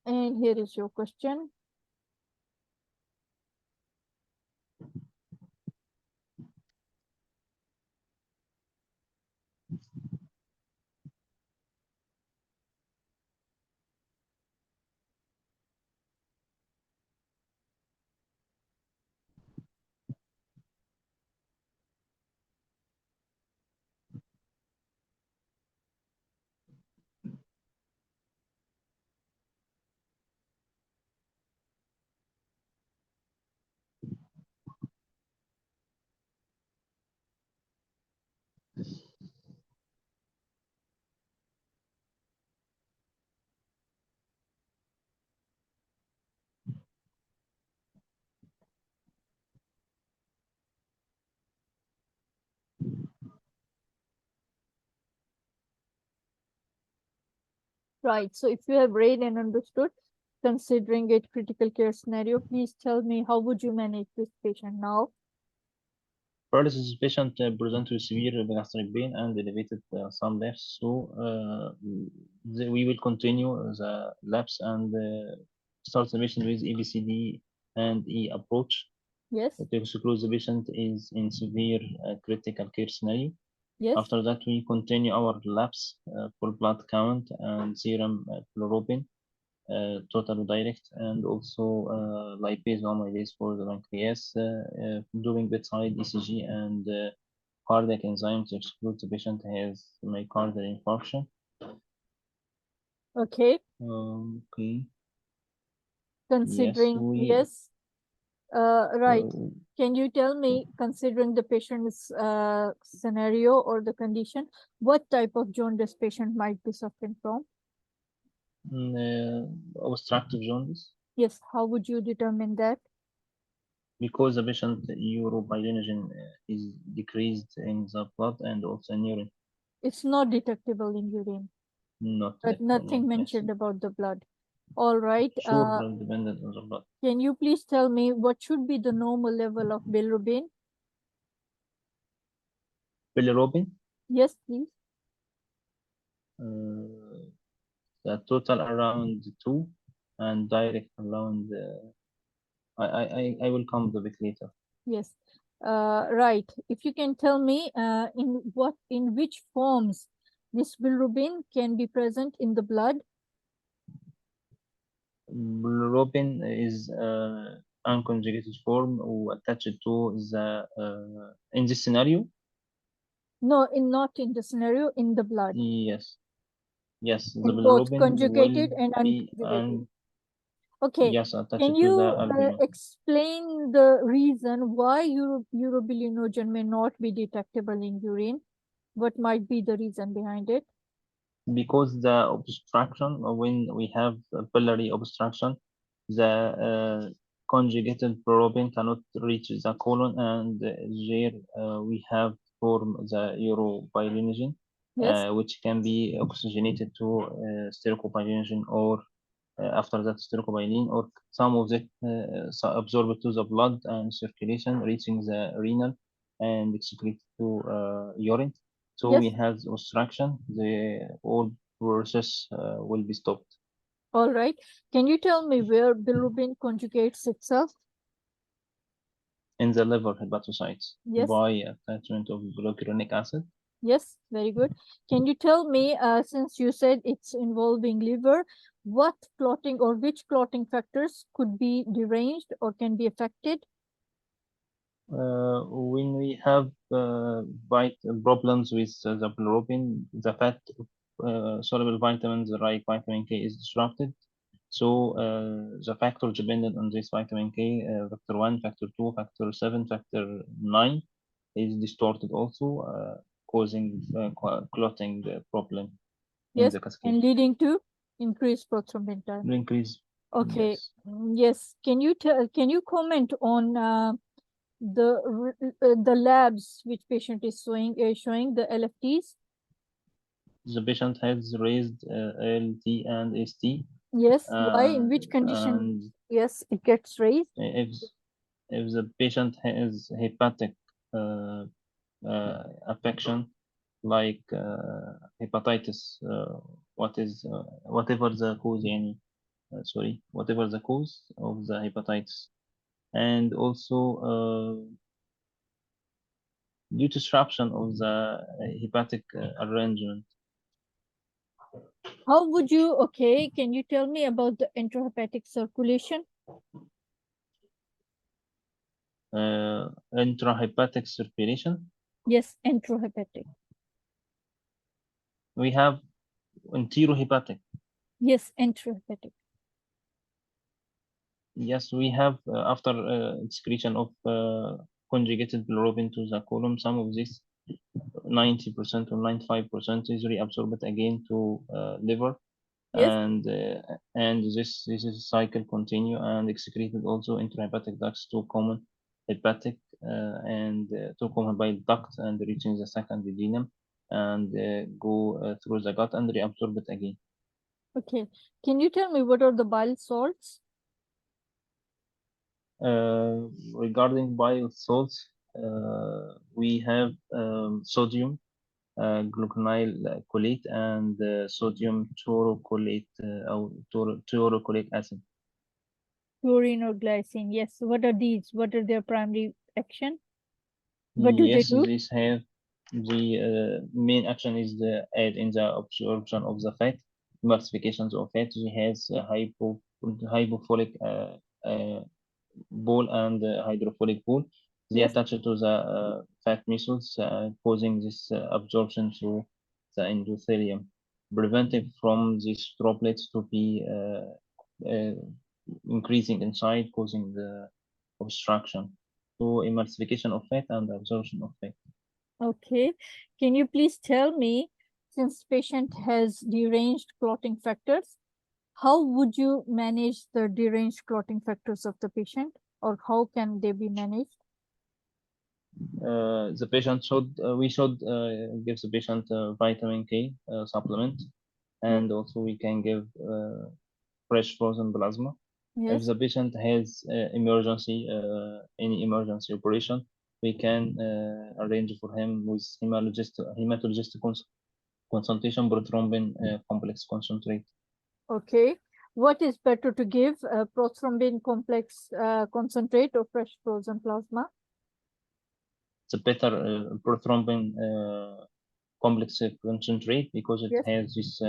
And here is your question. Right. So if you have read and understood, considering it critical care scenario, please tell me how would you manage this patient now? First, this patient presents with severe gastric pain and elevated some labs. So we will continue the labs and start the patient with ABCD and E approach. Yes. To exclude the patient is in severe critical care scenario. Yes. After that, we continue our labs for blood count and serum bilirubin, total direct, and also lipase amylase for the pancreas, doing bedside ECG and cardiac enzymes to exclude the patient has myocardial infarction. Okay. Okay. Considering, yes. Right. Can you tell me, considering the patient's scenario or the condition, what type of jaundice patient might be suffering from? Obstructive jaundice. Yes. How would you determine that? Because the patient urobilinogen is decreased in the blood and also in urine. It's not detectable in urine. Not but nothing mentioned about the blood. All right. Sure, dependent on the blood. Can you please tell me what should be the normal level of bilirubin? Bilirubin? Yes, please. The total around 2 and direct around I will come to it later. Yes. Right. If you can tell me in which forms this bilirubin can be present in the blood? Bilirubin is unconjugated form attached to the in this scenario. No, not in the scenario, in the blood. Yes. Yes, the in both bilirubin conjugated will and unconjugated. Okay. Yes, attached Can to you the albumin. explain the reason why urobilinogen may not be detectable in urine? What might be the reason behind it? Because the obstruction, when we have biliary obstruction, the conjugated bilirubin cannot reach the colon, and there we have form the urobilinogen, Yes. which can be oxygenated to stercobilinogen or after that stercobilin, or some of it absorbed to the blood and circulation, reaching the renal and excreted to urine. So Yes. we have obstruction, the whole process will be stopped. All right. Can you tell me where bilirubin conjugates itself? In the liver hepatocytes. Yes. By attachment of glucuronic acid. Yes, very good. Can you tell me, since you said it's involving liver, what clotting or which clotting factors could be deranged or can be affected? When we have problems with the bilirubin, the fat soluble vitamins like vitamin K is disrupted. So the factor dependent on this vitamin K, factor 1, factor 2, factor 7, factor 9 is distorted also, causing clotting problem in Yes, the cascade. and leading to increased prothrombin time. Increase. Okay. Yes. Yes. Can you comment on the labs which patient is showing the LFTs? The patient has raised ALT and ST. Yes. Why? In which condition? Yes, it gets raised. If the patient has hepatic affection like hepatitis, whatever the cause, whatever the cause of the hepatitis, and also due to disruption of the hepatic arrangement. How would you, okay, can you tell me about the intrahepatic circulation? Intrahepatic circulation. Yes, intrahepatic. We have enterohepatic. Yes, intrahepatic. Yes, we have after excretion of conjugated bilirubin to the colon, some of this 90% or 95% is reabsorbed again to liver. Yes. And this is cycle continue and excreted also intrahepatic ducts to common hepatic and to common bile duct and reaching the second duodenum and go through the gut and reabsorb it again. Okay, can you tell me what are the bile salts? Regarding bile salts, we have sodium gluconyl cholate and sodium taurocholate or taurocholate acid. Chlorine or glycine. Yes. What are these? What are their primary action? What do Yes, they do? these have the main action is the aid in the absorption of the fat, emulsifications of fat. It has hypofolic ball and hydrophilic ball. They Yes. attach to the fat muscles, causing this absorption through the endothelium, preventing from these droplets to be increasing inside, causing the obstruction. So emulsification of fat and absorption of fat. Okay. Can you please tell me, since patient has deranged clotting factors, how would you manage the deranged clotting factors of the patient, or how can they be managed? The patient should we should give the patient vitamin K supplement, and also we can give fresh frozen plasma. If Yes. the patient has any emergency operation, we can arrange for him with hematologist consultation prothrombin complex concentrate. Okay. What is better to give, prothrombin complex concentrate or fresh frozen plasma? It's a better prothrombin complex concentrate because it Yes. has this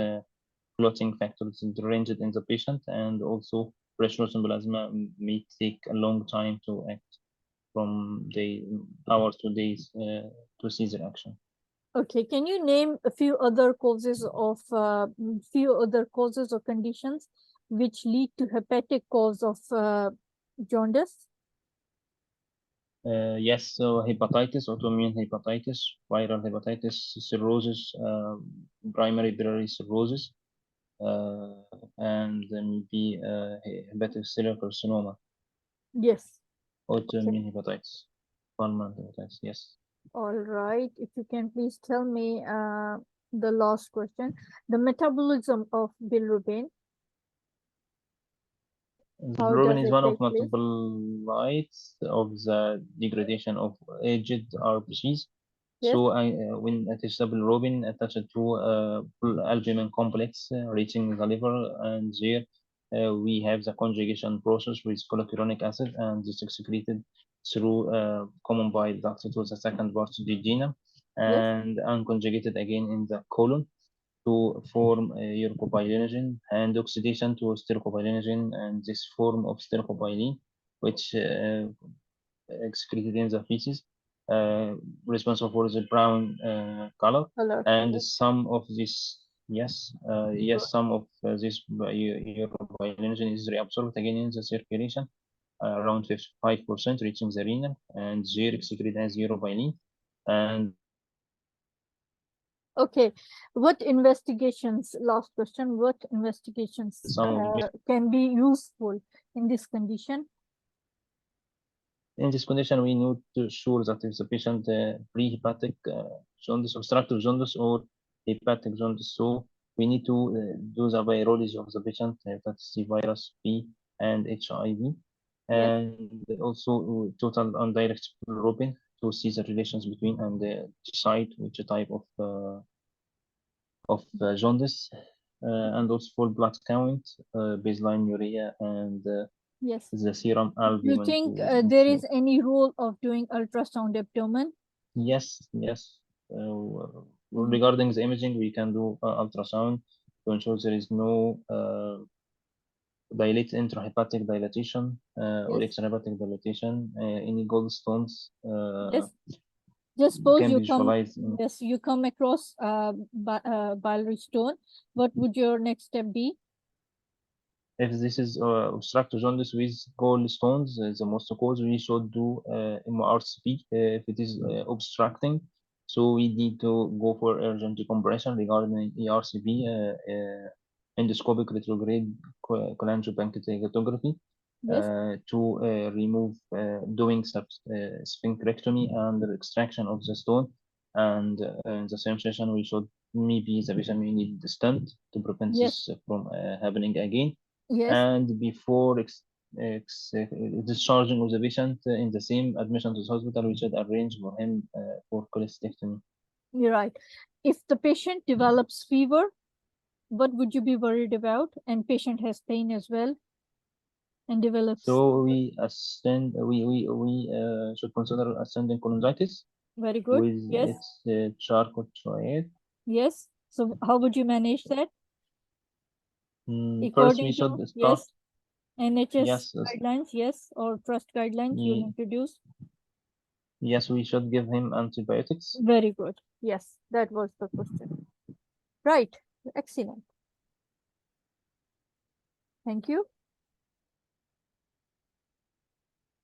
clotting factors deranged in the patient, and also fresh frozen plasma may take a long time to act, from hours to days to see the action. Okay, can you name a few other causes or conditions which lead to hepatic cause of jaundice? Yes, so hepatitis, autoimmune hepatitis, viral hepatitis, cirrhosis, primary biliary cirrhosis, and maybe hepatic cellular carcinoma, Yes. autoimmune hepatitis, pulmonary hepatitis, yes. All right. If you can please tell me the last question. The metabolism of bilirubin. How Bilirubin does is it one of take place? metabolites of the degradation of aged RBCs. Yes. So when it is the bilirubin attached to albumin complex reaching the liver, and there we have the conjugation process with cholecuronic acid, and this is secreted through common bile duct to the second part of the duodenum, Yes. and unconjugated again in the colon to form urcobilinogen, and oxidation to stercobilinogen, and this form of stercobilin, which excreted in the feces, responsible for the brown color, and some of this, some of this urcobilinogen is reabsorbed again in the circulation, around 55%, reaching the renal, and there excreted as urobilin, and Okay. What investigations, last question, what investigations can be useful in this condition? in this condition, we need to ensure that if the patient pre-hepatic jaundice, obstructive jaundice, or hepatic jaundice, so we need to do the virology of the patient, hepatitis C virus, B, and HIV, and also total indirect bilirubin to see the relations between and decide which type of jaundice. and also full blood count, baseline urea, and Yes. the serum Do you albumin. think to there ensure- is any role of doing ultrasound abdomen? Yes, yes. Regarding the imaging, we can do ultrasound to ensure there is no intrahepatic dilatation or Yes. extrahepatic dilatation. Any gallstones Yes. Just suppose can you be come, visualized. yes, you come across biliary stone. What would your next step be? If this is obstructive jaundice with gallstones, the most cause, we should do MRCS if it is obstructing. So we need to go for urgent decompression regarding ERCP, endoscopic retrograde cholangiopancreatography, Yes. to remove doing sphincterectomy and the extraction of the stone. And in the same session, we should maybe the patient may need the stent to prevent Yes. this from happening again. Yes. And before discharging of the patient in the same admission to the hospital, we should arrange for him for cholecystectomy. You're right. If the patient develops fever, what would you be worried about? And patient has pain as well and develops. So we should consider ascending cholangitis Very good. with Yes. its charcot triad. Yes. So how would you manage that? First, According we should to, start. yes, NHS Yes, guidelines, yes, or trust guidelines you'll introduce. Yes, we should give him antibiotics. Very good. Yes, that was the question. Right. Excellent. Thank you.